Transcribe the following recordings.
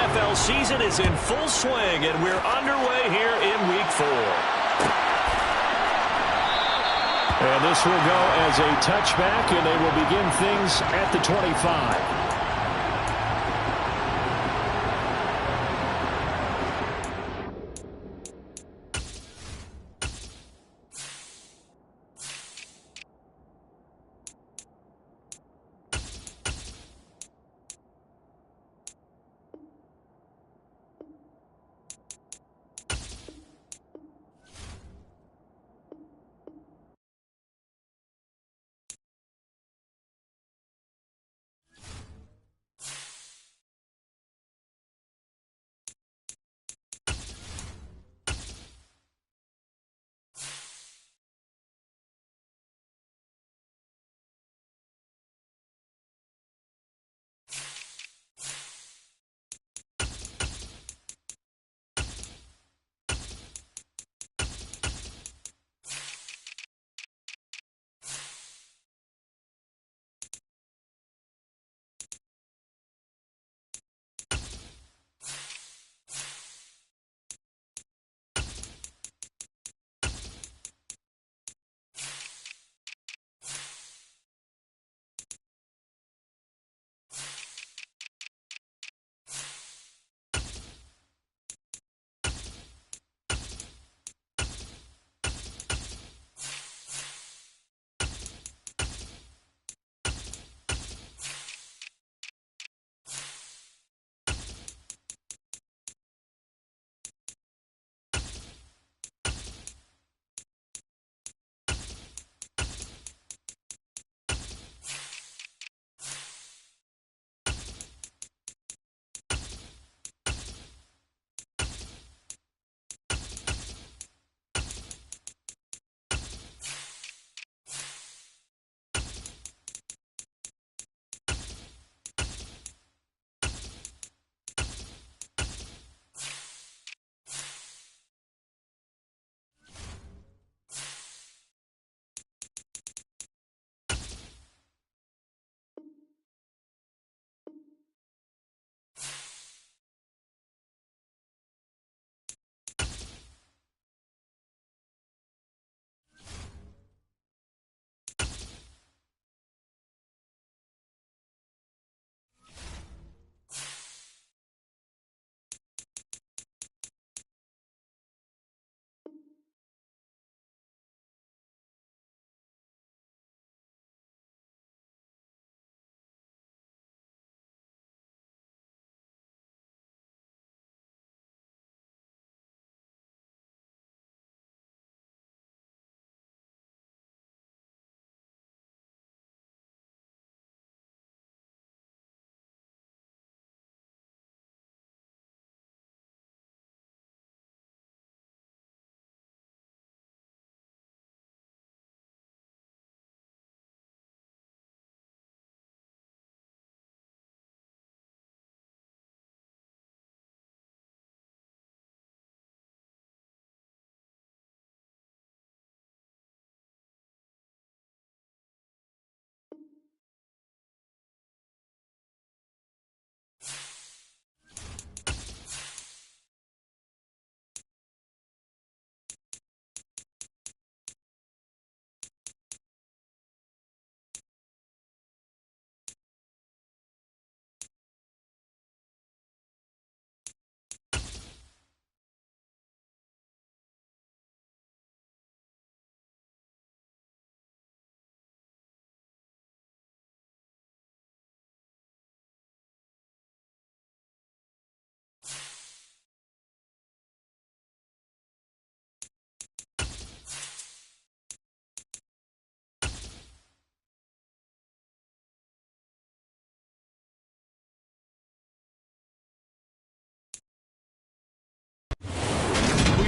NFL season is in full swing, and we're underway here in Week 4. And this will go as a touchback, and they will begin things at the 25.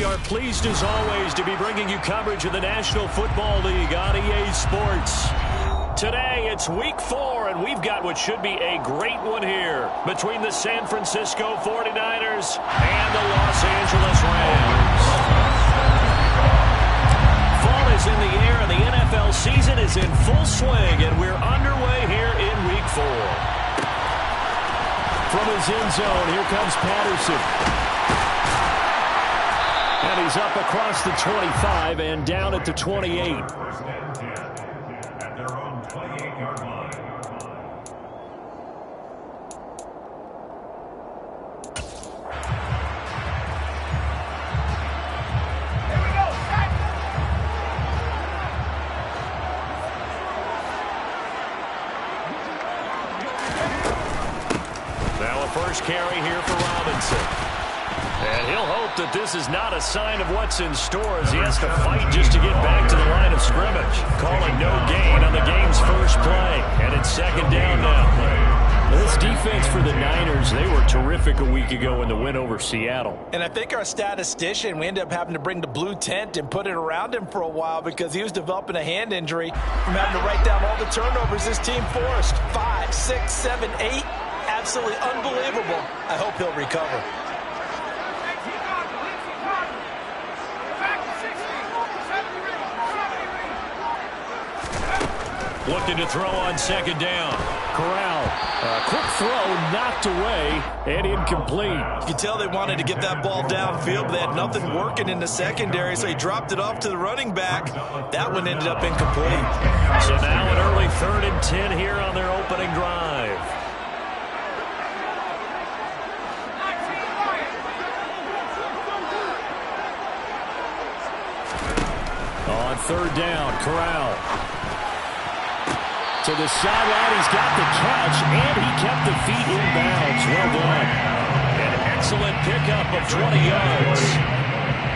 We are pleased, as always, to be bringing you coverage of the National Football League on EA Sports. Today, it's Week 4, and we've got what should be a great one here between the San Francisco 49ers and the Los Angeles Rams. Fall is in the air, and the NFL season is in full swing, and we're underway here in Week 4. from his end zone. Here comes Patterson. And he's up across the 25 and down at the 28. First and 10 at their own 28-yard line. Now a first carry here for Robinson. And he'll hope that this is not a sign of what's in store as he has to fight just to get back to the line of scrimmage. Calling no gain on the game's first play. And it's second down now. This defense for the Niners, they were terrific a week ago in the win over Seattle. And I think our statistician, we ended up having to bring the blue tent and put it around him for a while because he was developing a hand injury from having to write down all the turnovers this team forced. 5, 6, 7, 8. Absolutely unbelievable. I hope he'll recover. Looking to throw on second down. Corral, quick throw, knocked away, and incomplete. You can tell they wanted to get that ball downfield, but they had nothing working in the secondary, so he dropped it off to the running back. That one ended up incomplete. So now an early 3rd and 10 here on their opening drive. On 3rd down, Corral. To the sideline, he's got the catch, and he kept the feet in bounds. Well done. An excellent pickup of 20 yards.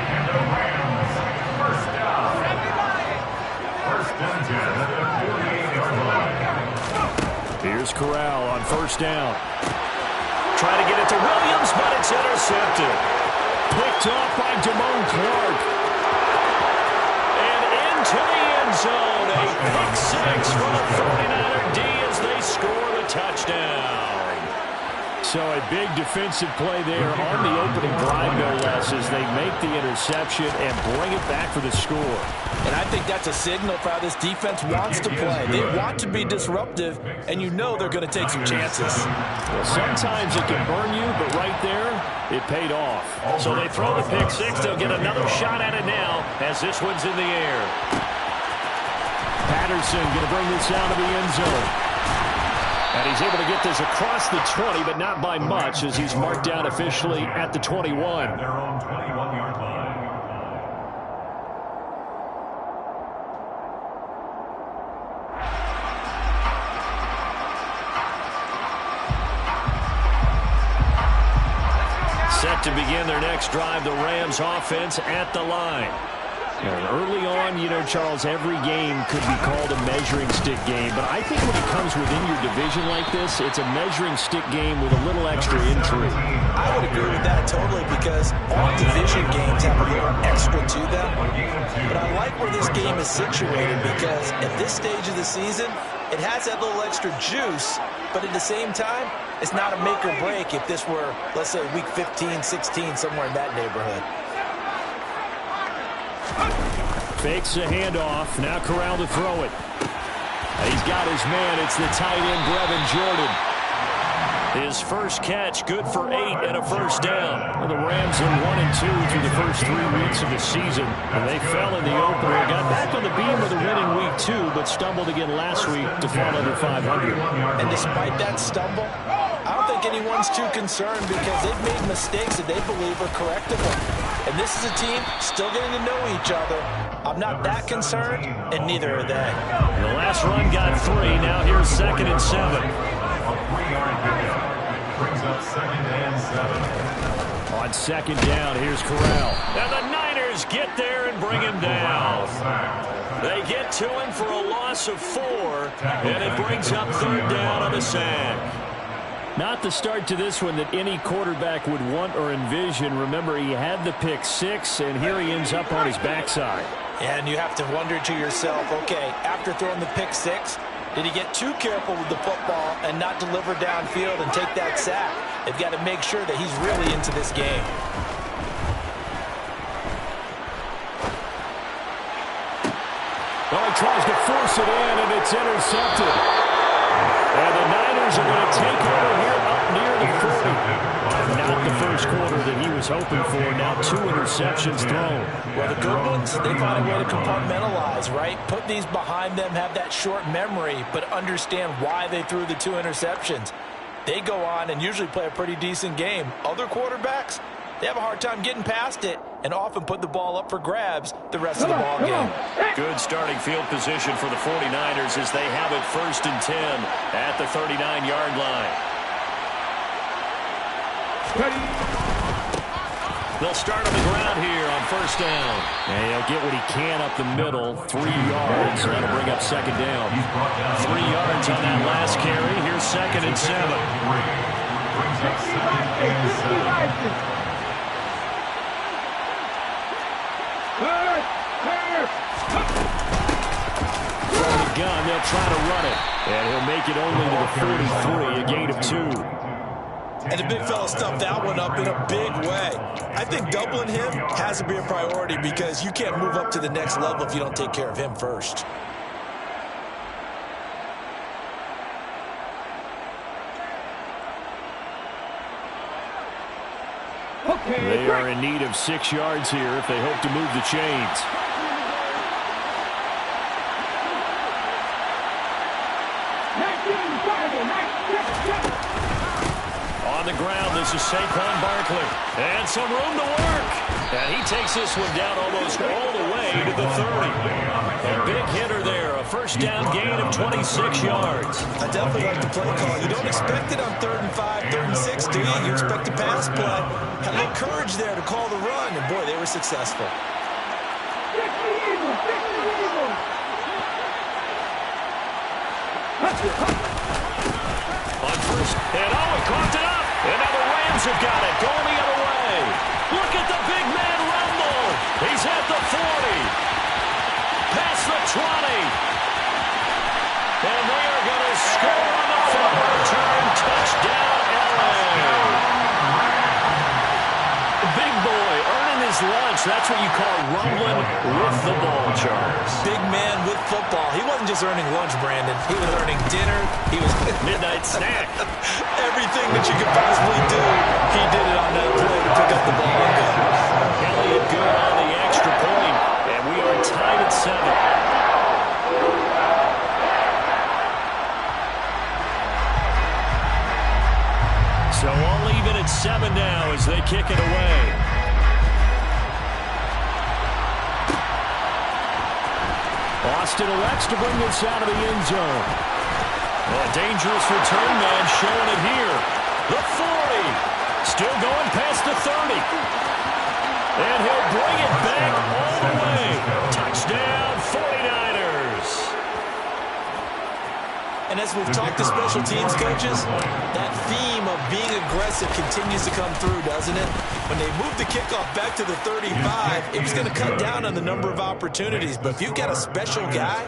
And the Rams, first down. First and 10 at the 48-yard line. Here's Corral on 1st down. Trying to get it to Williams, but it's intercepted. Picked off by Damone Clark. And into the end zone. A pick 6 from the 49er D as they score the touchdown. So a big defensive play there on the opening drive, no less, as they make the interception and bring it back for the score. And I think that's a signal for how this defense wants to play. They want to be disruptive, and you know they're going to take some chances. Well, sometimes it can burn you, but right there, it paid off. So they throw the pick 6. They'll get another shot at it now as this one's in the air. Patterson going to bring this out of the end zone. And he's able to get this across the 20, but not by much, as he's marked down officially at the 21. Their own 21-yard line. Set to begin their next drive, the Rams offense at the line. And early on, you know, Charles, every game could be called a measuring stick game. But I think when it comes within your division like this, it's a measuring stick game with a little extra intrigue. I would agree with that totally because all division games have a little extra to them. But I like where this game is situated because at this stage of the season, it has that little extra juice. But at the same time, it's not a make or break if this were, let's say, week 15, 16, somewhere in that neighborhood. Fakes a handoff. Now Corral to throw it. He's got his man. It's the tight end, Brevin Jordan. His first catch, good for 8 and a first down. Well, the Rams are 1-2 through the first 3 weeks of the season. And they fell in the opener. Got back on the beam with a win in week 2, but stumbled again last week to fall under 500. And despite that stumble, I don't think anyone's too concerned because they've made mistakes that they believe are correctable. And this is a team still getting to know each other. I'm not that concerned, and neither are they. The last run got 3. Now here's 2nd and 7. A 3-yard pickup brings up 2nd and 7. On 2nd down, here's Corral. And the Niners get there and bring him down. They get to him for a loss of 4, and it brings up 3rd down on the sack. Not the start to this one that any quarterback would want or envision. Remember, he had the pick 6, and here he ends up on his backside. And you have to wonder to yourself, okay, after throwing the pick 6, did he get too careful with the football and not deliver downfield and take that sack? They've got to make sure that he's really into this game. Well, he tries to force it in, and it's intercepted. And the Niners are going to take over here up near the Not the first quarter that he was hoping for. Now 2 interceptions thrown. Well, the good ones, they find a way to compartmentalize, right? Put these behind them, have that short memory, but understand why they threw the 2 interceptions. They go on and usually play a pretty decent game. Other quarterbacks, they have a hard time getting past it and often put the ball up for grabs the rest of the ball game. Good starting field position for the 49ers as they have it 1st and 10 at the 39-yard line. They'll start on the ground here on 1st down. And he'll get what he can up the middle, 3 yards. So that'll bring up 2nd down. 3 yards on that last carry. Here's 2nd and 7. Brings up 2nd and 7. From the gun, they'll try to run it. And he'll make it only to the 43, a gain of 2. And the big fella stuffed that one up in a big way. I think doubling him has to be a priority because you can't move up to the next level if you don't take care of him first. They are in need of 6 yards here if they hope to move the chains. On the ground, this is Saquon Barkley. And some room to work. And he takes this one down almost all the way to the 30. A big hitter there. A 1st down gain of 26 yards. I definitely like the play call. You don't expect it on 3rd and 5, 3rd and 6, do you? You expect a pass play. Had a little courage there to call the run. And, boy, they were successful. On 1st, and he coughed it up. And now the Rams have got it, going the other way. Look at the big man rumble. He's at the 40. Past the 20. And they are going to score on the fumble return. Touchdown, LA. The big boy earning his lunch. That's what you call rumbling with the ball, Charles. Big man with football. He wasn't just earning lunch, Brandon. He was earning dinner. He was midnight snack. Everything that you could possibly do, he did it on that play to pick up the ball and go. Elliott good on the extra point, and we are tied at 7. So all even at 7 now as they kick it away. Austin elects to bring this out of the end zone. A dangerous return man showing it here. The 40. Still going past the 30. And he'll bring it back all the way. Touchdown, 49ers. And as we've talked to special teams coaches, that theme of being aggressive continues to come through, doesn't it? When they moved the kickoff back to the 35, it was going to cut down on the number of opportunities. But if you've got a special guy,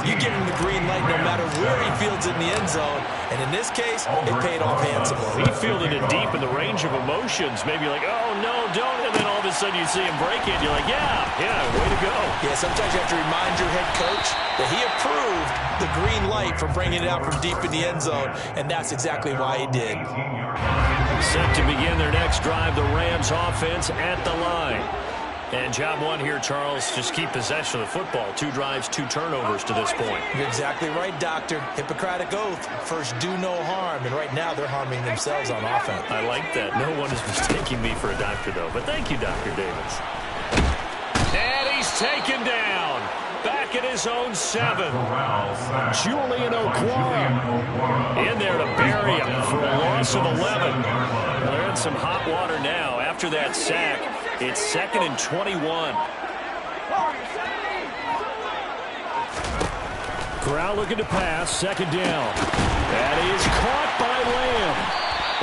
you give him the green light no matter where he fields it in the end zone. And in this case, it paid off handsomely. He fielded it deep in the range of emotions. Maybe like, oh, no, don't. And then all of a sudden you see him break it. You're like, yeah, way to go. Yeah, sometimes you have to remind your head coach that he approved the green light for bringing it out from deep in the end zone, and that's exactly why he did. Set to begin their next drive, the Rams offense at the line. And job one here, Charles, just keep possession of the football. 2 drives, 2 turnovers to this point. You're exactly right, Doctor. Hippocratic oath. First, do no harm. And right now, they're harming themselves on offense. I like that. No one is mistaking me for a doctor, though. But thank you, Dr. Davis. And he's taken down. Back at his own 7. Julian Okwara in there to bury him for a loss of 11. They're in some hot water now after that sack. It's 2nd and 21. Corral looking to pass, 2nd down. That is caught by Lamb.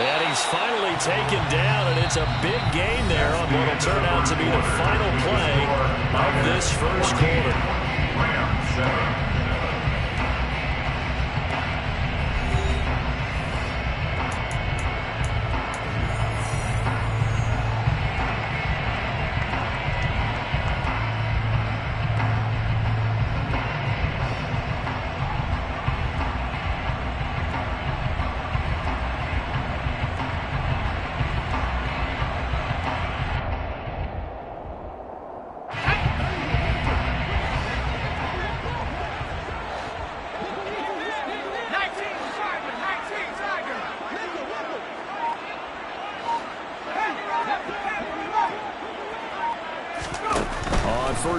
And he's finally taken down, and it's a big gain there on what will turn out to be the final play of this first quarter.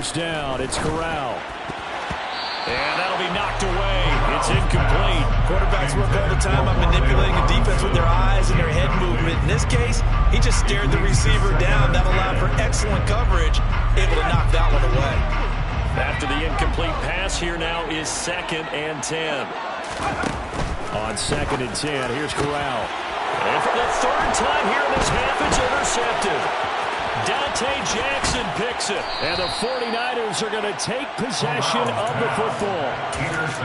first down. It's Corral. And that'll be knocked away. It's incomplete. Quarterbacks work all the time on manipulating the defense with their eyes and their head movement. In this case, he just stared the receiver down. That allowed for excellent coverage, able to knock that one away. After the incomplete pass, here now is 2nd and 10. On 2nd and 10, here's Corral. And for the 3rd time here in this half, it's intercepted. Dante Jackson picks it, and the 49ers are going to take possession of the football.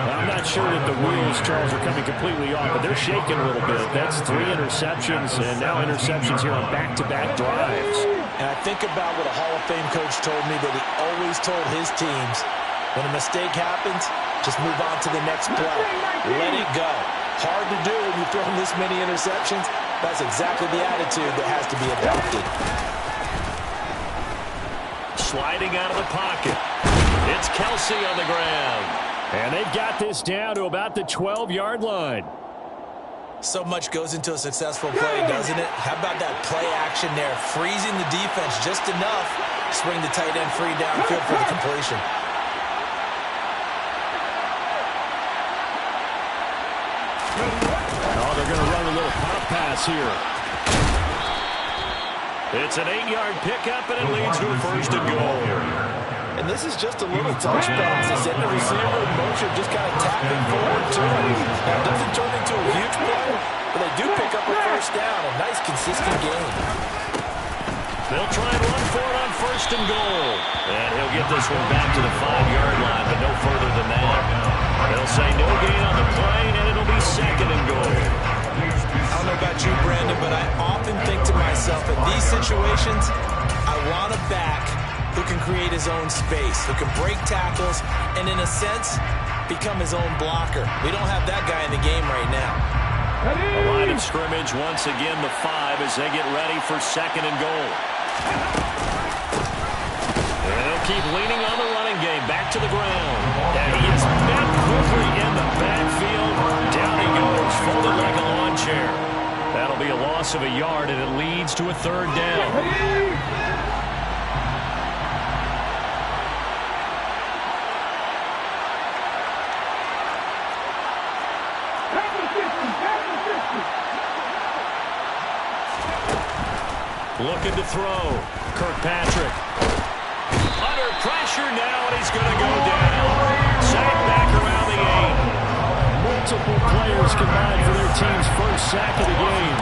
I'm not sure that the wheels, Charles, are coming completely off, but they're shaking a little bit. That's 3 interceptions, and now interceptions here on back-to-back drives. And I think about what a Hall of Fame coach told me that he always told his teams, when a mistake happens, just move on to the next play. Let it go. Hard to do when you've thrown this many interceptions. That's exactly the attitude that has to be adopted. Sliding out of the pocket. It's Kelsey on the ground. And they've got this down to about the 12-yard line. So much goes into a successful play, doesn't it? How about that play action there? Freezing the defense just enough. Swing the tight end free downfield for the completion. Oh, they're going to run a little pop pass here. It's an 8-yard pickup, and it leads to a 1st and goal. And this is just a little touch pass to send the receiver in motion, just kind of tapping forward to him. Now, it doesn't turn into a huge play, but they do pick up a 1st down. A nice, consistent game. They'll try and run for it on 1st and goal. And he'll get this one back to the 5-yard line, but no further than that. They'll say no gain on the play, and it'll be 2nd and goal. I don't know about you, Brandon, but I often think to myself, in these situations, I want a back who can create his own space, who can break tackles, and in a sense, become his own blocker. We don't have that guy in the game right now. A line of scrimmage, once again, the 5 as they get ready for 2nd and goal. And they'll keep leaning on the running game, back to the ground. And he is met quickly in the backfield. Down he goes, folded like a lawn chair. That'll be a loss of a yard, and it leads to a 3rd down. Looking to throw. Kirkpatrick. Under pressure now, and he's going to go down. Sacked back around the 8. Multiple players combined for their team's 1st sack of the game.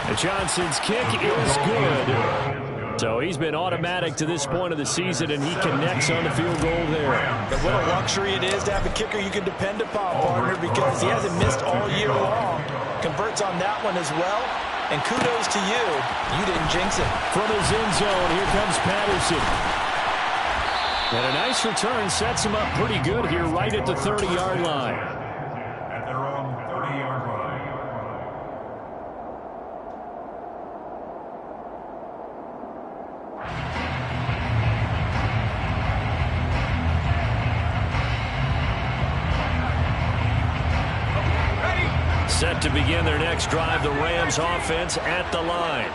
And Johnson's kick is good. So he's been automatic to this point of the season, and he connects on the field goal there. And what a luxury it is to have a kicker you can depend upon, partner, because he hasn't missed all year long. Converts on that one as well. And kudos to you. You didn't jinx it. From his end zone, here comes Patterson. And a nice return sets him up pretty good here right at the 30-yard line. At their own 30-yard line. Set to begin their next drive, the Rams offense at the line.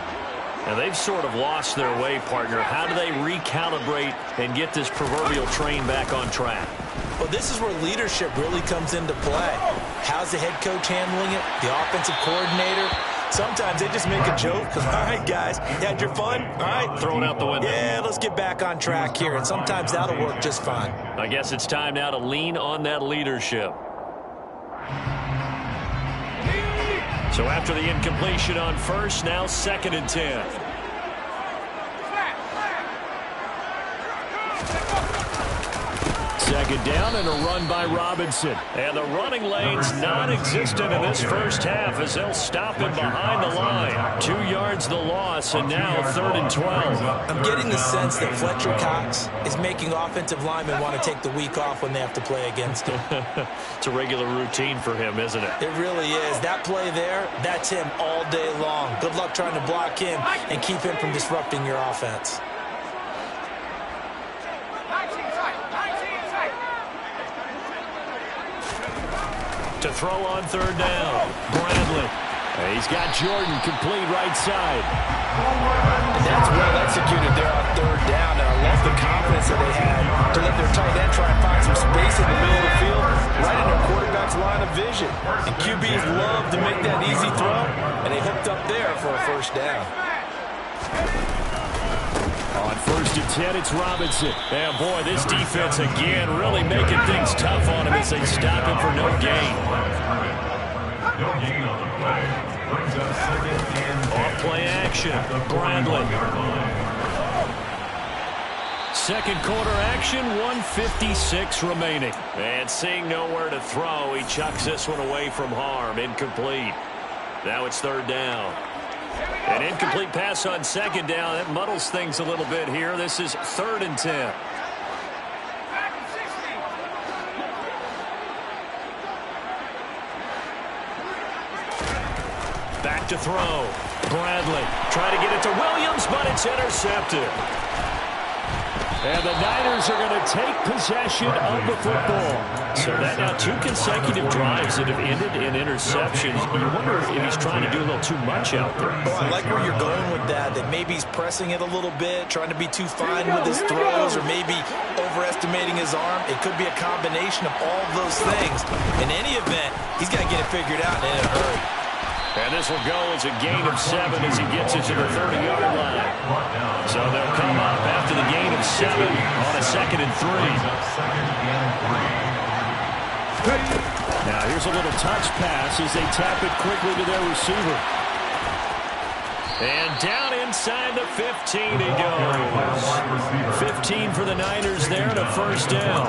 Now, they've sort of lost their way, partner. How do they recalibrate and get this proverbial train back on track? Well, this is where leadership really comes into play. How's the head coach handling it? The offensive coordinator? Sometimes they just make a joke. All right, guys, you had your fun? All right. Throw it out the window. Yeah, let's get back on track here. And sometimes that'll work just fine. I guess it's time now to lean on that leadership. So after the incompletion on 1st, now 2nd and 10. Second down and a run by Robinson. And the running lane's non-existent in this 1st half as they'll stop him behind the line. 2 yards the loss, and now 3rd and 12. I'm getting the sense that Fletcher Cox is making offensive linemen want to take the week off when they have to play against him. It's a regular routine for him, isn't it? It really is. That play there, that's him all day long. Good luck trying to block him and keep him from disrupting your offense. To throw on 3rd down, Bradley. He's got Jordan complete right side. And that's well executed there on third down. And I love the confidence that they had to let their tight end try and find some space in the middle of the field, right in their quarterback's line of vision. And QBs love to make that easy throw, and they hooked up there for a first down. On 1st and 10, it's Robinson. And boy, this defense again really making things tough on him as they stop him for no gain. No gain on the play. Brings up 2nd and 10. Off play action. Bradley. Second quarter action, 1:56 remaining. And seeing nowhere to throw, he chucks this one away from harm. Incomplete. Now it's 3rd down. An incomplete pass on 2nd down. That muddles things a little bit here. This is 3rd and 10. Back to throw. Bradley trying to get it to Williams, but it's intercepted. And the Niners are going to take possession of the football. So that now 2 consecutive drives that have ended in interceptions. You wonder if he's trying to do a little too much out there. Well, I like where you're going with that maybe he's pressing it a little bit, trying to be too fine with his throws, or maybe overestimating his arm. It could be a combination of all of those things. In any event, he's got to get it figured out in a hurry. And this will go as a gain of 7 as he gets it to the 30-yard line. So they'll come up after the gain of 7 on a 2nd and 3. Now here's a little touch pass as they tap it quickly to their receiver. And down inside the 15 he goes. 15 for the Niners there and a first down.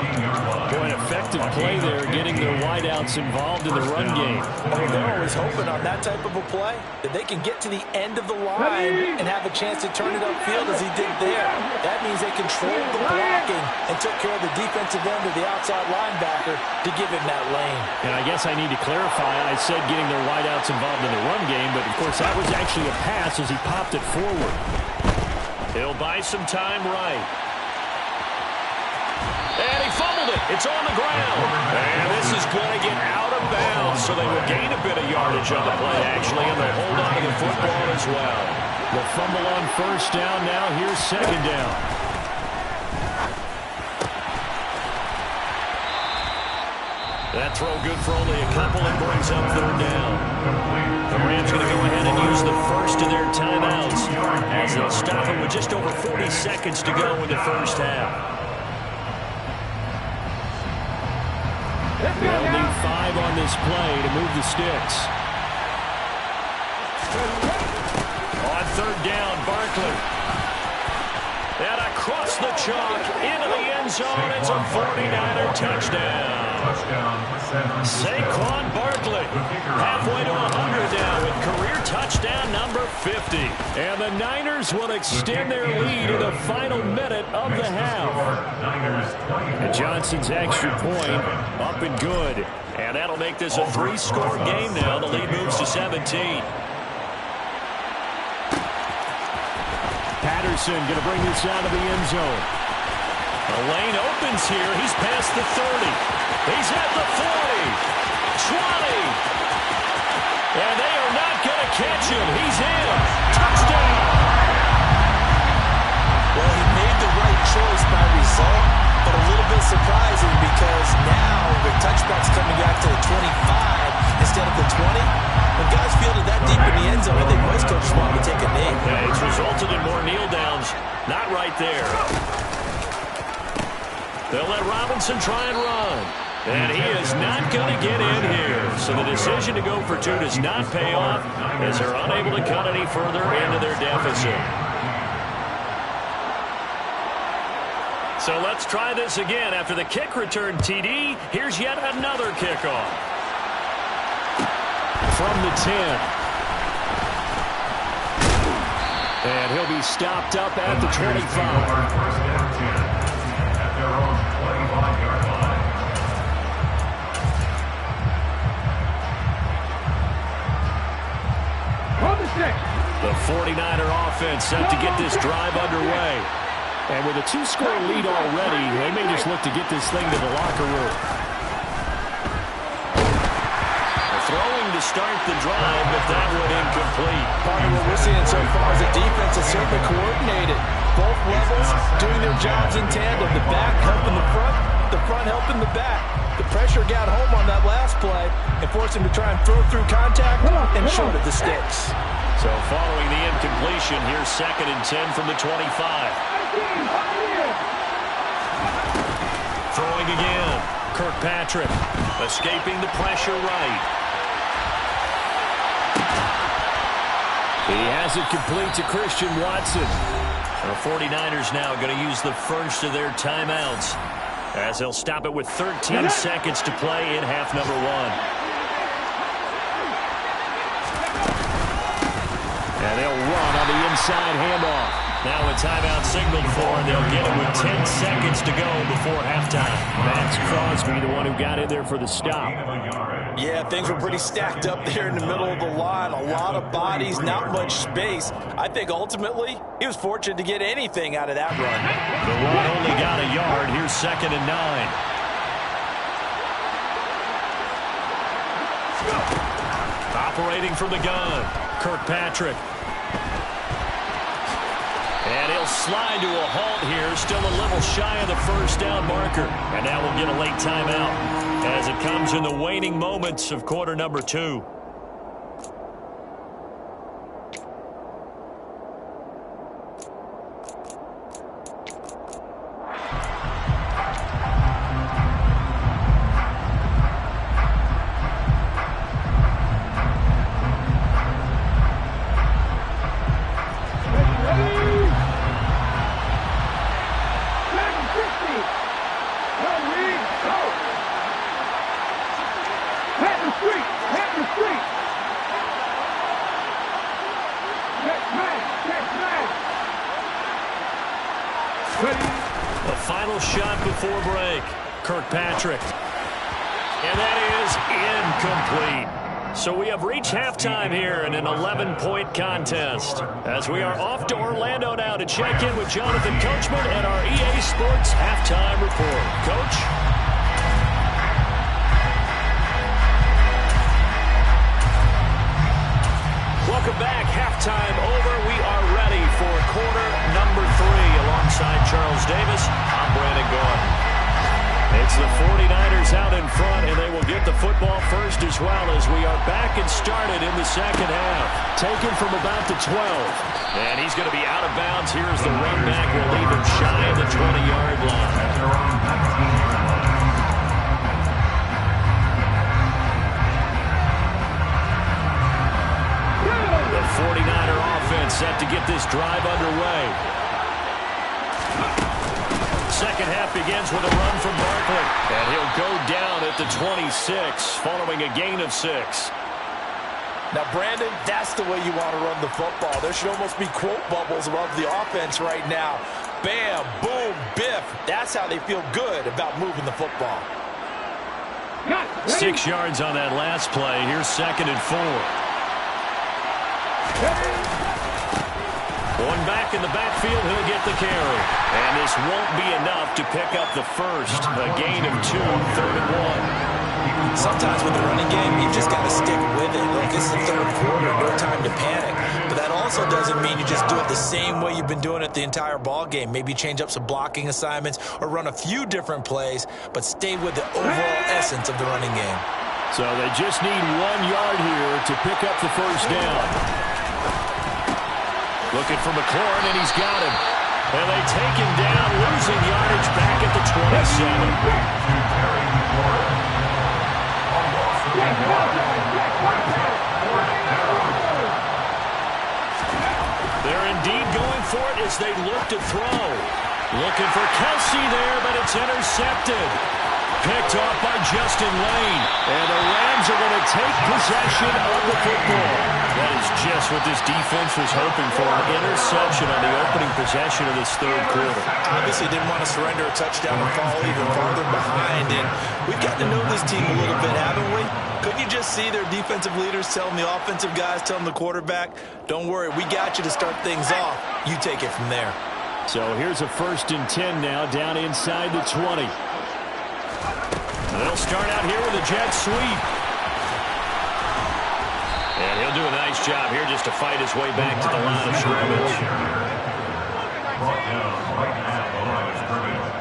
Boy, an effective play there, getting their wideouts involved in the run game. Oh, they're always hoping on that type of a play that they can get to the end of the line and have a chance to turn it upfield as he did there. That means they controlled the blocking and took care of the defensive end of the outside linebacker to give him that lane. And I guess I need to clarify, I said getting their wideouts involved in the run game, but of course that was actually a pass as he popped it forward. He'll buy some time right. And he fumbled it. It's on the ground. And this is going to get out of bounds, so they will gain a bit of yardage on the play, actually, and they'll hold on to the football as well. The fumble on first down now. Here's 2nd down. That throw good for only a couple and brings up 3rd down. The Rams going to go ahead and use the first of their timeouts as they'll stop him with just over 40 seconds to go in the first half. They'll need 5 on this play to move the sticks. On 3rd down, Barkley. And across the chalk into the end zone. It's a 49er touchdown. Saquon Barkley halfway to 100 now with career touchdown number 50. And the Niners will extend their lead in the final minute of the half. And Johnson's extra point up and good. And that'll make this a 3-score game now. The lead moves to 17. Patterson going to bring this out of the end zone. The lane opens here. He's past the 30. He's at the 40. 20. And they are not going to catch him. He's in. Touchdown. Well, he made the right choice by result, but a little bit surprising because now the touchback's coming back to the 25 instead of the 20. When guys fielded that deep in the end zone, I think most coaches want to take a knee. Yeah, it's resulted in more kneel downs. Not right there. They'll let Robinson try and run. And he is not going to get in here. So the decision to go for 2 does not pay off as they're unable to cut any further into their deficit. So let's try this again. After the kick return TD, here's yet another kickoff. From the 10. And he'll be stopped up at the 25. First down 10 at their own 25-yard line. The 49er offense set to get this drive underway. And with a 2-score lead already, they may just look to get this thing to the locker room. The throwing to start the drive, but that one incomplete. Part of what we're seeing so far is the defense is certainly coordinated. Both levels doing their jobs in tandem. The back helping the front helping the back. The pressure got home on that last play and forced him to try and throw through contact and short of the sticks. So following the incompletion, here's 2nd and 10 from the 25. Throwing again. Kirkpatrick escaping the pressure right. He has it complete to Christian Watson. The 49ers now going to use the first of their timeouts as they'll stop it with 13 seconds to play in half number 1. And they'll run on the inside handoff. Now a timeout signaled for, and they'll get it with 10 seconds to go before halftime. Max Crosby, the one who got in there for the stop. Yeah, things were pretty stacked up there in the middle of the line. A lot of bodies, not much space. I think ultimately he was fortunate to get anything out of that run. The run only got a yard. Here's 2nd and 9. Operating from the gun, Kirkpatrick. And he'll slide to a halt here, still a little shy of the first down marker. And now we'll get a late timeout as it comes in the waning moments of quarter number 2. The final shot before break. Kirkpatrick. And that is incomplete. So we have reached halftime here in an 11-point contest. As we are off to Orlando now to check in with Jonathan Coachman and our EA Sports halftime report. Coach? Welcome back. Halftime over. We are ready for quarter number 3. Alongside Charles Davis, I'm Brandon Gaudin. It's the 49ers out in front, and they will get the football first as well as we are back and started in the second half. Taken from about the 12. And he's going to be out of bounds. Here's the run back. Will leave him shy of the 20-yard line. The 49er offense set to get this drive underway. Second half begins with a run from Barkley. And he'll go down at the 26 following a gain of 6. Now, Brandon, that's the way you want to run the football. There should almost be quote bubbles above the offense right now. Bam, boom, biff. That's how they feel good about moving the football. 6 yards on that last play. Here's 2nd and 4. One back in the backfield, he'll get the carry. And this won't be enough to pick up the first. A gain of 2, 3rd and 1. Sometimes with the running game, you just got to stick with it. Look, it's the 3rd quarter, no time to panic. But that also doesn't mean you just do it the same way you've been doing it the entire ball game. Maybe change up some blocking assignments or run a few different plays, but stay with the overall essence of the running game. So they just need 1 yard here to pick up the first down. Looking for McLaurin, and he's got him. And they take him down, losing yardage back at the 27. They're indeed going for it as they look to throw. Looking for Kelsey there, but it's intercepted. Picked off by Justin Lane. And the Rams are going to take possession of the football. That is just what this defense was hoping for, an interception on the opening possession of this 3rd quarter. Obviously didn't want to surrender a touchdown and fall even farther behind. And we've gotten to know this team a little bit, haven't we? Couldn't you just see their defensive leaders telling the offensive guys, telling the quarterback, don't worry, we got you to start things off. You take it from there. So here's a 1st and 10 now, down inside the 20. They'll start out here with a jet sweep. He'll do a nice job here just to fight his way back to the line of scrimmage. Brought down right at the line of scrimmage.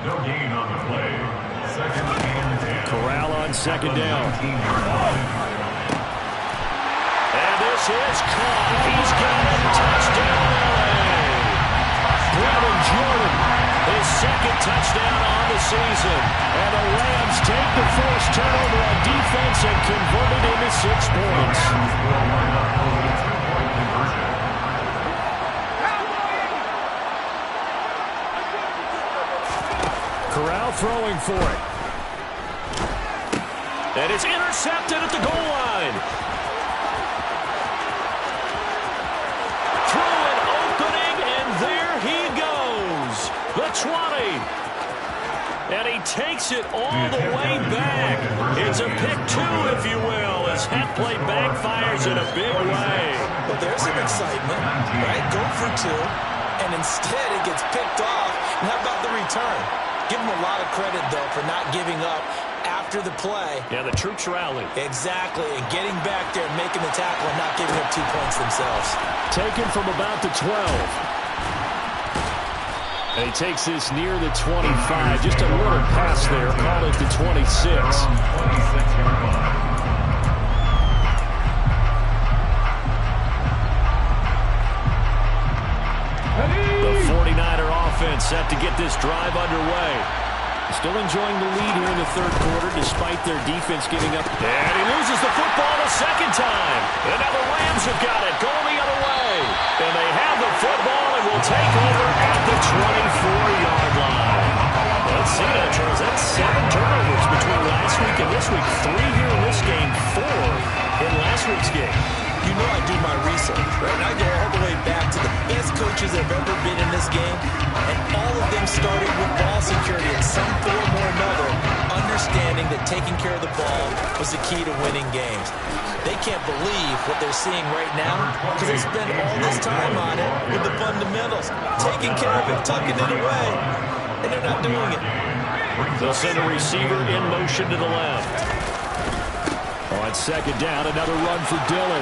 No gain on the play. Second and 10. Corral on second down. And this is caught. He's got a touchdown, LA. Brandon Jordan, his second touchdown on the season. And the Rams take the forced turnover on defense and convert it into 6 points. Corral throwing for it. And it's intercepted at the goal line. Through an opening, and there he goes. The 20. And he takes it all the way back. It's a pick 2, if you will, as that play backfires in a big way. Well, there's some excitement, right? Go for 2, and instead it gets picked off. And how about the return? Give him a lot of credit, though, for not giving up after the play. Yeah, the troops rally. Exactly, and getting back there and making the tackle and not giving up 2 points themselves. Taken from about the 12. And he takes this near the 25. Just a little pass there. Call it the 26. The 49er offense set to get this drive underway. Still enjoying the lead here in the third quarter despite their defense giving up. And he loses the football a second time. And now the Rams have got it going the other way. And they have the football and will take over at the 24-yard line. Let's see that, Charles. That's 7 turnovers between last week and this week. 3 here in this game, 4 in last week's game. You know I do my research, right? And I go all the way back to the best coaches that have ever been in this game, and all of them started with ball security in some form or another, understanding that taking care of the ball was the key to winning games. They can't believe what they're seeing right now because they spend all this time on it with the fundamentals, taking care of it, tucking it away, and they're not doing it. They'll send a receiver in motion to the left. On second down, another run for Dillon.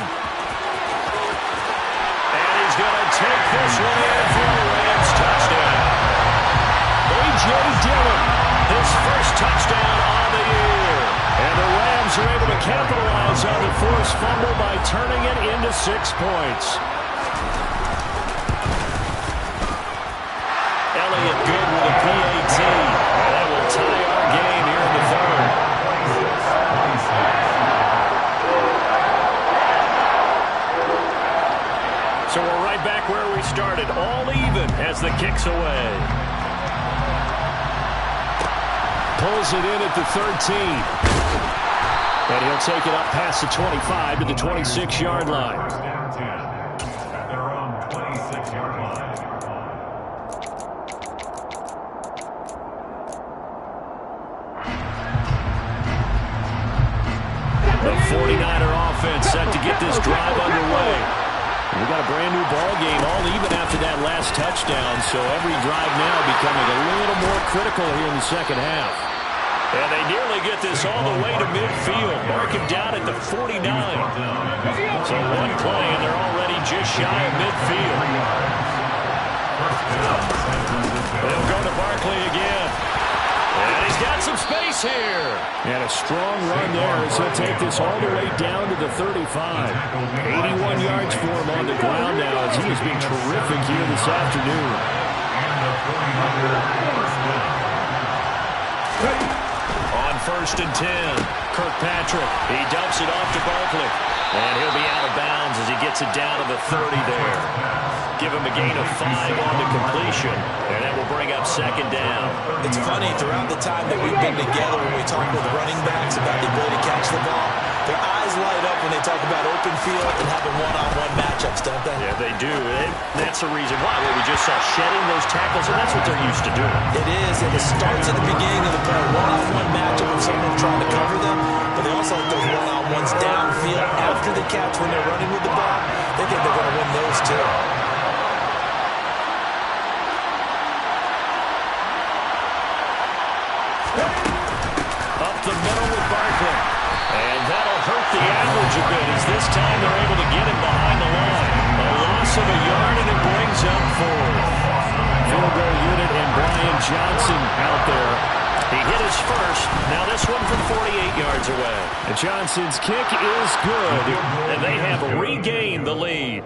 Going to take this one in for the Rams touchdown. A.J. Dillon, his first touchdown on the year. And the Rams are able to capitalize on the forced fumble by turning it into 6 points. Elliott good with a PAT. And that will tie our game here in the third. So we're right back where we started, all even as the kick's away. Pulls it in at the 13. And he'll take it up past the 25 to the 26-yard line. First down 10 at their own 26-yard line. The 49er offense set to get this drive underway. We got a brand new ball game, all even after that last touchdown, so every drive now becoming a little more critical here in the second half. And they nearly get this all the way to midfield. Mark him down at the 49. So one play, and they're already just shy of midfield. They'll go to Barkley again. And he's got some space here. And a strong run there as he'll take this all the way down to the 35. 81 yards for him on the ground now as he has been terrific here this afternoon. On first and 10, Kirkpatrick. He dumps it off to Barkley. And he'll be out of bounds as he gets it down to the 30 there. Give him a gain of 5 on the completion, and that will bring up second down. It's funny, throughout the time that we've been together when we talk with running backs about the ability to catch the ball, their eyes light up when they talk about open field and having one-on-one matchups, don't they? Yeah, they do. That's the reason why. We just saw shedding those tackles, and that's what they're used to doing. It is, and it starts at the beginning of the play, one-on-one matchup with someone trying to cover them, but they also have those one-on-ones downfield after the catch when they're running with the ball. They think they're going to win those too. Up the middle with Barkley. And that'll hurt the average a bit as this time they're able to get him behind the line. A loss of a yard, and it brings up fourth. Field goal unit and Brian Johnson out there. He hit his first. Now this one from 48 yards away. And Johnson's kick is good, and they have regained the lead.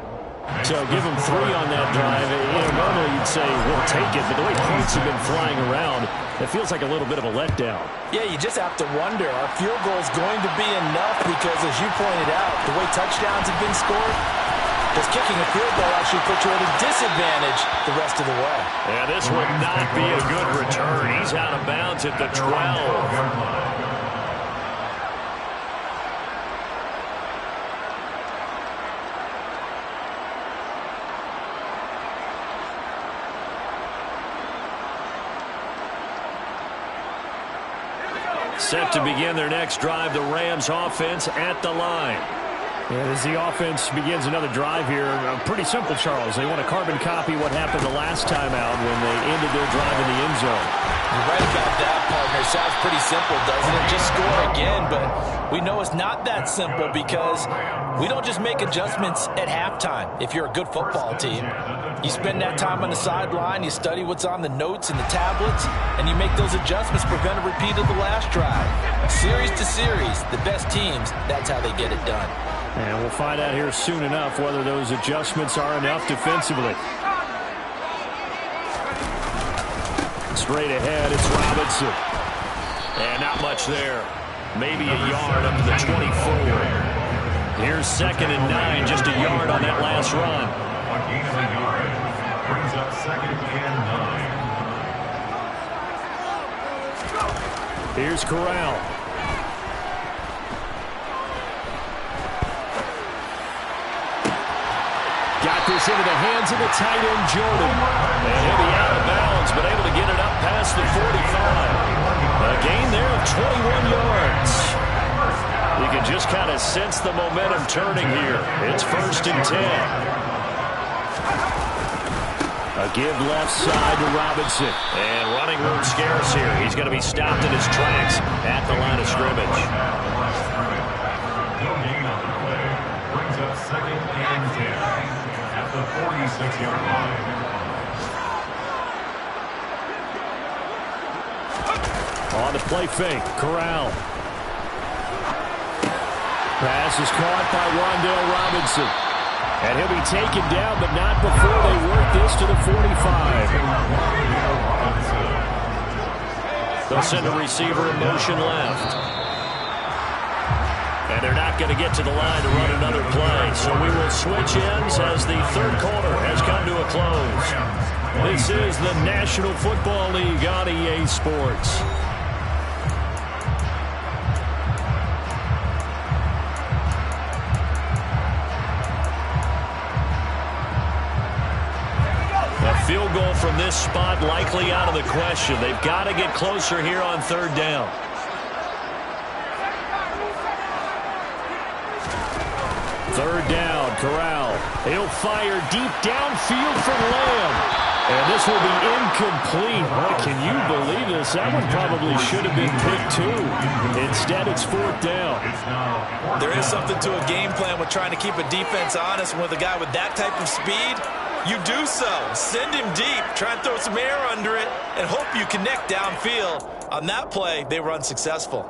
So give them 3 on that drive. Normally you'd say, we'll take it, but the way points have been flying around, it feels like a little bit of a letdown. Yeah, you just have to wonder, our field goal is going to be enough because, as you pointed out, the way touchdowns have been scored, does kicking a field goal actually put you at a disadvantage the rest of the way? Yeah, this would not be a good return. He's out of bounds at the 12. Set to begin their next drive, the Rams offense at the line. And as the offense begins another drive here, pretty simple, Charles. They want to carbon copy what happened the last time out when they ended their drive in the end zone. You're right about that, partner. Sounds pretty simple, doesn't it? Just score again, but we know it's not that simple because we don't just make adjustments at halftime. If you're a good football team, you spend that time on the sideline, you study what's on the notes and the tablets, and you make those adjustments, prevent a repeat of the last drive. Series to series, the best teams, that's how they get it done. And we'll find out here soon enough whether those adjustments are enough defensively. Straight ahead, it's Robinson. And not much there. Maybe a yard up to the 24. Here's 2nd and 9, just a yard on that last run. A gain of a yard brings up 2nd and 9. Here's Corral. Got this into the hands of the tight end, Jordan. And he'll be out of bounds, but able to get it up past the 45. A gain there of 21 yards. You can just kind of sense the momentum turning here. It's 1st and 10. A give left side to Robinson. And running room scarce here. He's going to be stopped in his tracks at the line of scrimmage. No gain on the play. Brings up 2nd and 10. At the 46-yard line. On the play fake, Corral. Pass is caught by Wan'Dale Robinson. And he'll be taken down, but not before they work this to the 45. They'll send a receiver in motion left. And they're not going to get to the line to run another play. So we will switch ends as the 3rd quarter has come to a close. This is the National Football League on EA Sports. A field goal from this spot likely out of the question. They've got to get closer here on 3rd down. 3rd down, Corral. He'll fire deep downfield for Lamb. And this will be incomplete. Boy, can you believe this? That one probably should have been picked too. Instead, it's 4th down. There is something to a game plan with trying to keep a defense honest. With a guy with that type of speed, you do so. Send him deep, try and throw some air under it, and hope you connect downfield. On that play, they were unsuccessful.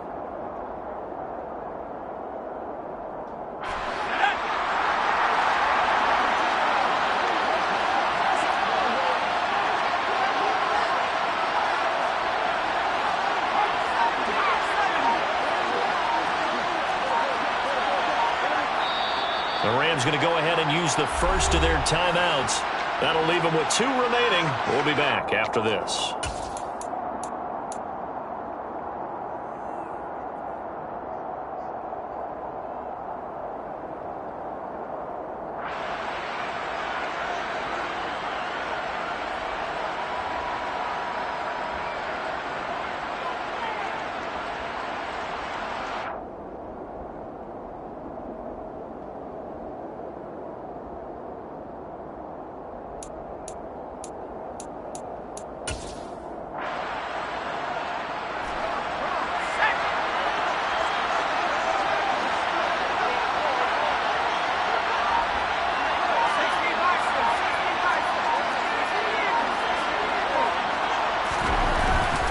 The Rams going to go ahead and use the first of their timeouts. That'll leave them with 2 remaining. We'll be back after this.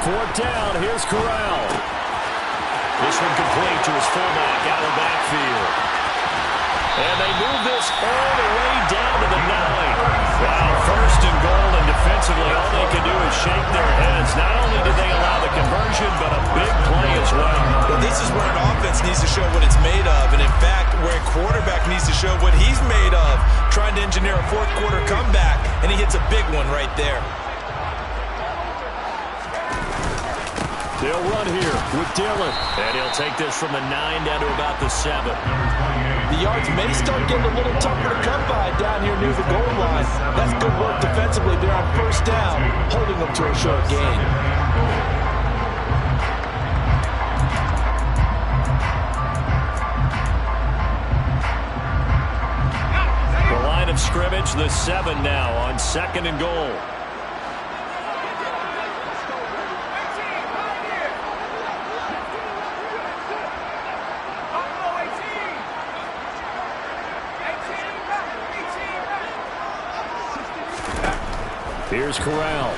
Fourth down, here's Corral. This one complete to his fullback out of the backfield. And they move this all the way down to the 9. Wow, first and goal, and defensively all they can do is shake their heads. Not only did they allow the conversion, but a big play as well. Well, this is where an offense needs to show what it's made of, and in fact, where a quarterback needs to show what he's made of, trying to engineer a fourth quarter comeback, and he hits a big one right there. They'll run here with Dillon. And he'll take this from the 9 down to about the 7. The yards may start getting a little tougher to come by down here near the goal line. That's good work defensively there on first down, holding them to a short gain. The line of scrimmage, the 7 now on 2nd and goal. Here's Corral.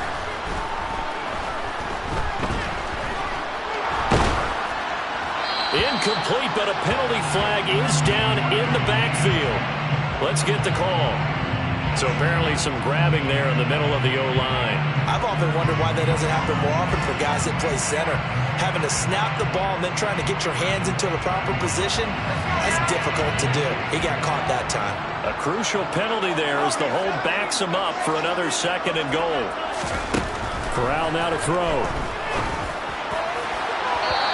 Incomplete, but a penalty flag is down in the backfield. Let's get the call. So apparently some grabbing there in the middle of the O-line. I've often wondered why that doesn't happen more often for guys that play center. Having to snap the ball and then trying to get your hands into the proper position, that's difficult to do. He got caught that time. A crucial penalty there as the hold backs him up for another 2nd and goal. Corral now to throw.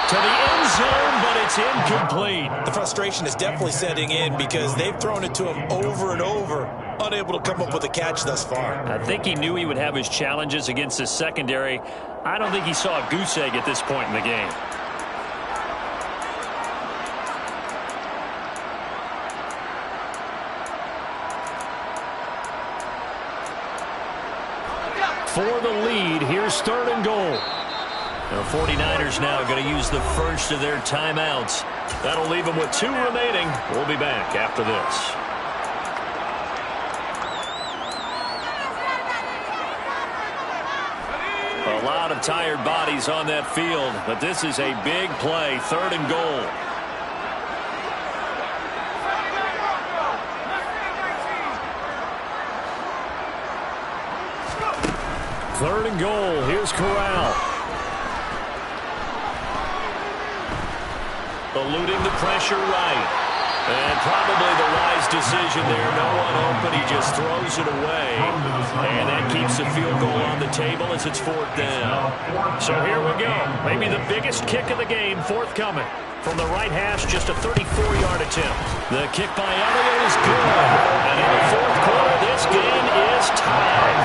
To the end zone, but it's incomplete. The frustration is definitely setting in because they've thrown it to him over and over, unable to come up with a catch thus far. I think he knew he would have his challenges against his secondary. I don't think he saw a goose egg at this point in the game. For the lead, here's 3rd and goal. The 49ers now going to use the first of their timeouts. That'll leave them with 2 remaining. We'll be back after this. A lot of tired bodies on that field, but this is a big play, 3rd and goal. Third and goal. Here's Corral. Eluding the pressure right. And probably the wise decision there. No one open. He just throws it away. And that keeps the field goal on the table as it's 4th down. So here we go. Maybe the biggest kick of the game forthcoming. From the right hash, just a 34-yard attempt. The kick by Elliott is good. And in the 4th quarter, this game is tied.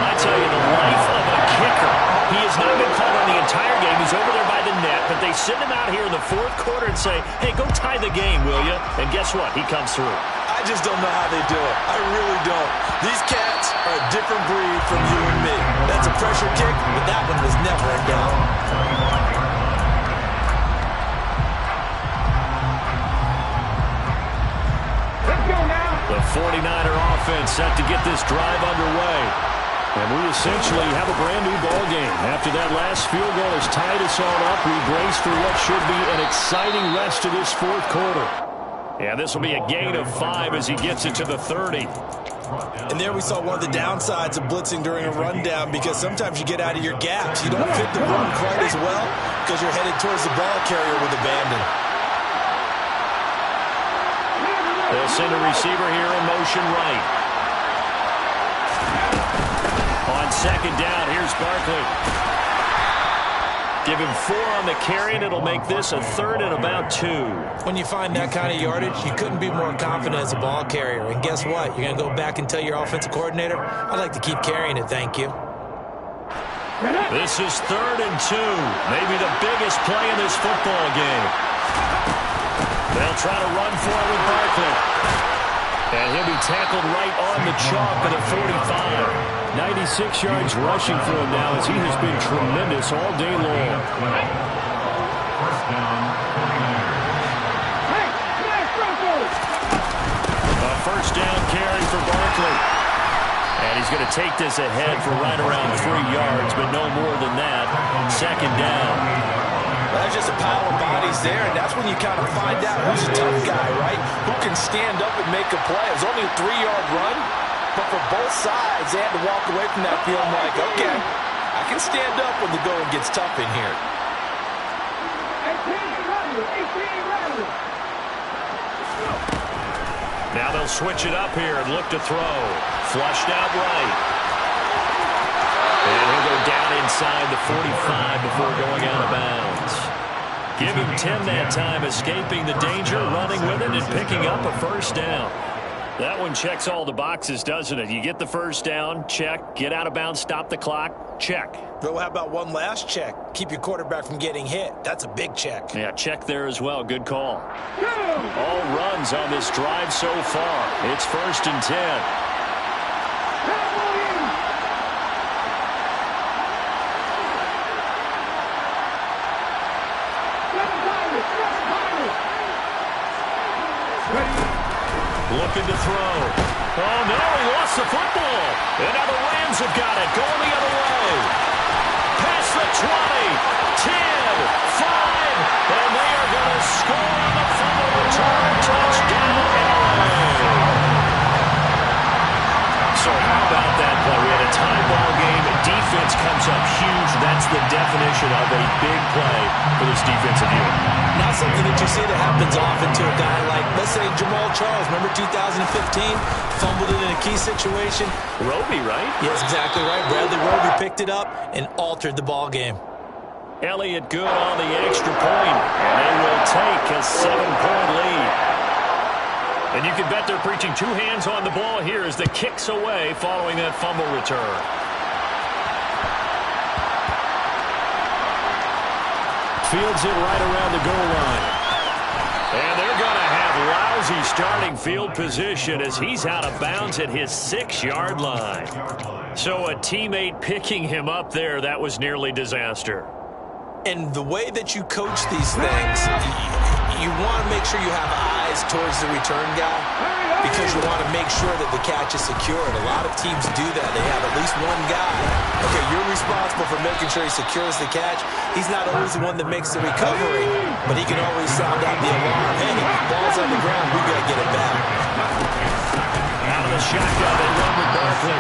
I tell you, the life of a kicker. He has not been called on the entire game. He's over there by the net. But they send him out here in the 4th quarter and say, hey, go tie the game, will you? And guess what? He comes through. I just don't know how they do it. I really don't. These cats are a different breed from you and me. That's a pressure kick, but that one was never in doubt. The 49er offense set to get this drive underway. And we essentially have a brand new ball game. After that last field goal has tied us all up, we brace for what should be an exciting rest of this 4th quarter. Yeah, this will be a gain of 5 as he gets it to the 30. And there we saw one of the downsides of blitzing during a rundown, because sometimes you get out of your gaps. You don't fit the run quite as well because you're headed towards the ball carrier with abandon. They'll send a receiver here in motion right. On 2nd down, here's Barkley. Give him 4 on the carry, and it'll make this a 3rd and about 2. When you find that kind of yardage, you couldn't be more confident as a ball carrier. And guess what? You're going to go back and tell your offensive coordinator, I'd like to keep carrying it, thank you. This is 3rd and 2. Maybe the biggest play in this football game. They'll try to run for it with Barkley. And he'll be tackled right on the chalk at the 45. 96 yards rushing for him now, as he has been tremendous all day long. First down, 49ers. A first down carry for Barkley. And he's going to take this ahead for right around 3 yards, but no more than that. second down. That's just a pile of bodies there, and that's when you kind of find out who's a tough guy, right? Who can stand up and make a play. It was only a 3-yard run, but for both sides, they had to walk away from that feeling like, okay, I can stand up when the going gets tough in here. Now they'll switch it up here and look to throw. Flushed out right. And he'll go down inside the 45 before going out of bounds. Give him 10 that time, escaping the danger, running with it, and picking up a first down. That one checks all the boxes, doesn't it? You get the first down, check. Get out of bounds, stop the clock, check. Well, how about one last check? Keep your quarterback from getting hit. That's a big check. Yeah, check there as well. Good call. All runs on this drive so far. It's 1st and 10. Looking to throw. Oh, no, he lost the football. And now the Rams have got it. Going the other way. Past the 20, 10, 5, and they are going to score on the fumble return. Touchdown, LA. So how about that play? We had a tie ball game. Defense comes up huge. That's the definition of a big play for this defensive unit. Not something that you see that happens often to a guy like, let's say, Jamal Charles. Remember 2015? Fumbled it in a key situation. Roby, right? Yes, exactly right. Bradley Roby picked it up and altered the ball game. Elliott good on the extra point. And they will take a 7-point lead. And you can bet they're preaching 2 hands on the ball here as the kicks away following that fumble return. Fields it right around the goal line. And they're going to have lousy starting field position as he's out of bounds at his 6-yard line. So a teammate picking him up there, that was nearly disaster. And the way that you coach these things, you want to make sure you have eyes towards the return guy because you want to make sure that the catch is secured. A lot of teams do that. They have at least one guy. Okay, you're responsible for making sure he secures the catch. He's not always the one that makes the recovery, but he can always sound out the alarm. Hey, ball's on the ground. We've got to get it back. Out of the shotgun, they run with Barkley.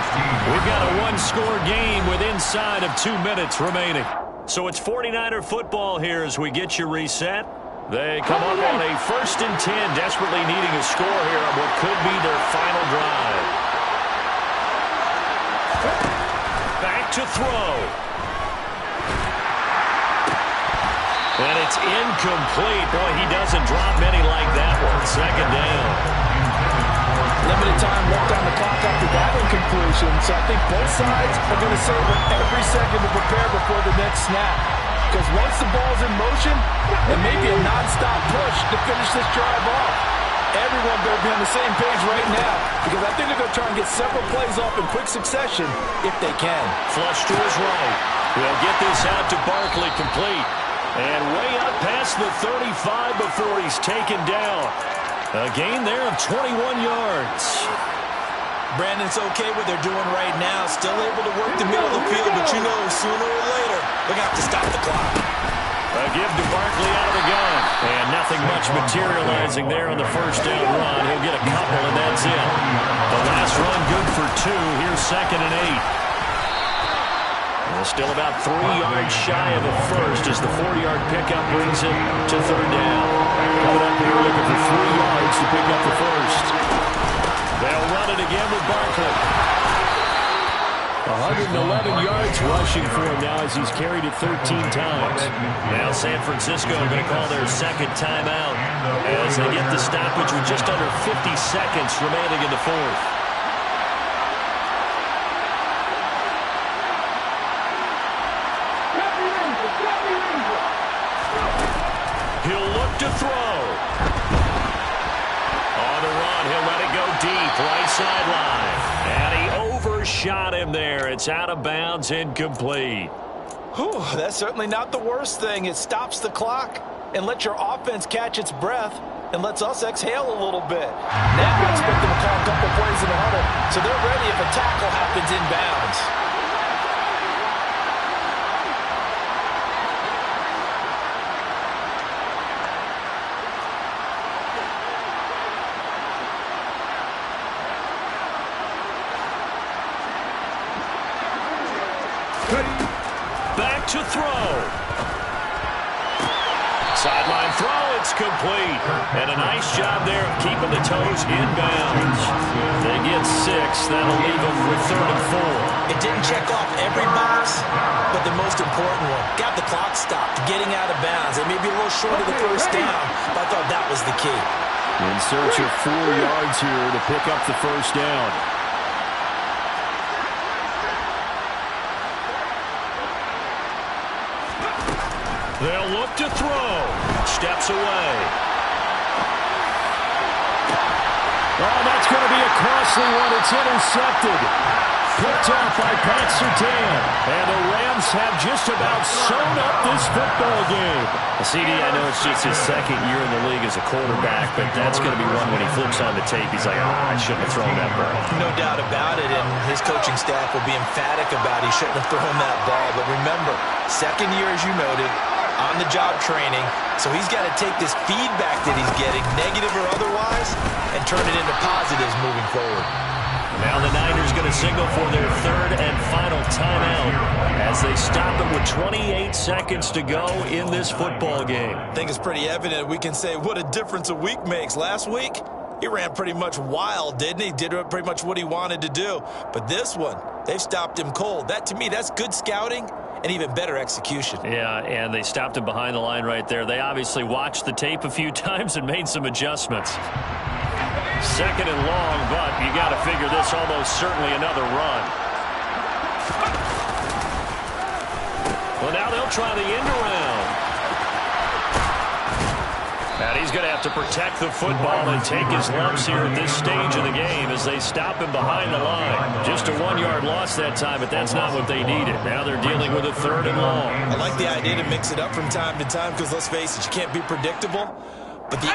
We've got a 1-score game with inside of 2 minutes remaining. So it's 49er football here as we get you reset. They come up on a 1st and 10, desperately needing a score here on what could be their final drive. Back to throw. And it's incomplete. Boy, he doesn't drop many like that one. 2nd down. Limited time left on the clock after that incompletion, so I think both sides are going to savor every second to prepare before the next snap. Because once the ball's in motion, it may be a non-stop push to finish this drive off. Everyone better be on the same page right now, because I think they're going to try and get several plays off in quick succession if they can. Flush to his right. We'll get this out to Barkley complete. And way up past the 35 before he's taken down. A gain there of 21 yards. Brandon, it's okay what they're doing right now. Still able to work the middle of the field, but you know sooner or later they're going to have to stop the clock. A give to Barkley out of the gun. And nothing much materializing there on the 1st down run. He'll get a couple, and that's it. The last run good for 2. Here's 2nd and 8. Still about 3 yards shy of a first as the 4-yard pickup brings him to 3rd down. Coming up here looking for 3 yards to pick up the first. They'll run it again with Barkley. 111 yards rushing for him now as he's carried it 13 times. Now San Francisco are going to call their 2nd timeout as they get the stoppage with just under 50 seconds remaining in the 4th. He'll look to throw. On the run, he'll let it go deep, right sideline. And he overshot him there. It's out of bounds, incomplete. Whew, that's certainly not the worst thing. It stops the clock and lets your offense catch its breath and lets us exhale a little bit. Now I expect them to call a couple plays in the huddle so they're ready if a tackle happens inbounds. to throw. Sideline throw, it's complete. And a nice job there of keeping the toes in bounds. They get 6. That'll leave them with 3rd and 4. It didn't check off every box, but the most important one. Got the clock stopped, getting out of bounds. They may be a little short of the first down, but I thought that was the key. In search of 4 yards here to pick up the first down. They'll look to throw. Steps away. Oh, that's going to be a costly one. It's intercepted. Picked off by Pat Surtain. And the Rams have just about sewn up this football game. CD, I know it's just his 2nd year in the league as a quarterback, but that's going to be one when he flips on the tape. He's like, I shouldn't have thrown that ball. No doubt about it, and his coaching staff will be emphatic about he shouldn't have thrown that ball. But remember, 2nd year, as you noted, on-the-job training, so he's got to take this feedback that he's getting, negative or otherwise, and turn it into positives moving forward. Now the Niners going to signal for their 3rd and final timeout as they stop it with 28 seconds to go in this football game. I think it's pretty evident we can say what a difference a week makes. Last week, he ran pretty much wild, didn't he? Did pretty much what he wanted to do. But this one, they've stopped him cold. That, to me, that's good scouting and even better execution. Yeah, and they stopped him behind the line right there. They obviously watched the tape a few times and made some adjustments. 2nd and long, but you got to figure this almost certainly another run. Well, now they'll try the end around. And he's going to have to protect the football and take his lumps here at this stage of the game as they stop him behind the line. Just a 1-yard loss that time, but that's not what they needed. Now they're dealing with a 3rd and long. I like the idea to mix it up from time to time because, let's face it, you can't be predictable. But the